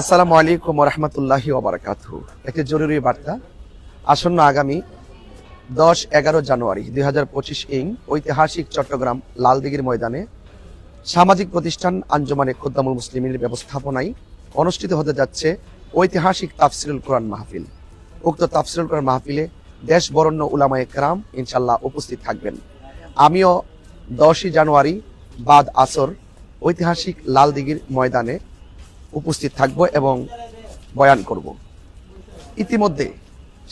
আসসালামু আলাইকুম ওয়া রাহমাতুল্লাহি ওয়া বারাকাতুহু। একটি জরুরি বার্তা। আসন্ন আগামী 10-11 জানুয়ারি 2025 ঐতিহাসিক চট্টগ্রাম লালদিঘির ময়দানে সামাজিক প্রতিষ্ঠান আঞ্জুমানে খুদ্দামুল মুসলিমিনের ব্যবস্থাপনায় অনুষ্ঠিত হতে যাচ্ছে ঐতিহাসিক তাফসিরুল কোরআন মাহফিল। উক্ত তাফসিরুল কোরআন মাহফিলে দেশ বরেণ্য উলামায়ে কেরাম ইনশাআল্লাহ উপস্থিত থাকবেন। আমিও 10 জানুয়ারি বাদ আসর ঐতিহাসিক লালদিঘির ময়দানে উপস্থিত থাকব এবং বয়ান করব। ইতিমধ্যে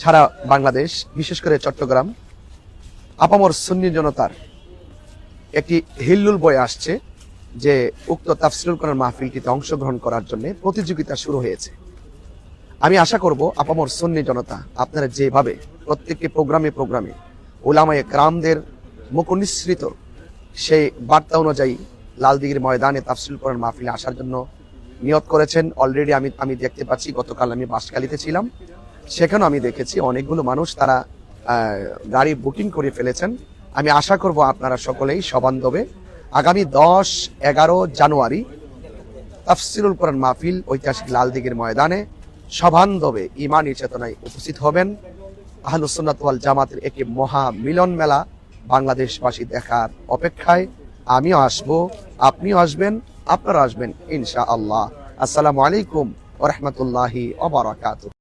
সারা বাংলাদেশ, বিশেষ করে চট্টগ্রাম, আপামর সুন্নি জনতার একটি হিল্লুল বয়ে আসছে যে উক্ত তাফসিরুল কোরআন মাহফিলটিতে অংশগ্রহণ করার জন্য প্রতিযোগিতা শুরু হয়েছে। আমি আশা করব আপামর সুন্নি জনতা আপনারা যেভাবে প্রত্যেকটি প্রোগ্রামে উলামায়ে কেরামদের মুখনিসৃত সেই বার্তা অনুযায়ী লালদিঘির ময়দানে তাফসিরুল কোরআন মাহফিলে আসার জন্য নিয়ত করেছেন। অলরেডি আমি দেখতে পাচ্ছি, গতকাল আমি বাঁশখালীতে ছিলাম, সেখানেও আমি দেখেছি অনেকগুলো মানুষ তারা গাড়ি বুকিং করে ফেলেছেন। আমি আশা করব আপনারা সকলেই সবান্ধবে আগামী 10-11 জানুয়ারি তাফসিরুল কোরআন মাহফিল ঐতিহাসিক লালদিঘির ময়দানে সবান্ধবে ইমানি চেতনায় উপস্থিত হবেন। আহলুস সুন্নাত ওয়াল জামাতের একটি মহা মিলন মেলা বাংলাদেশবাসী দেখার অপেক্ষায়। আমিও আসবো, আপনিও আসবেন, আপনারা আসবেন ইনশাআল্লাহ। আসসালামু আলাইকুম ওয়া রাহমাতুল্লাহি ওয়া বারাকাতুহু।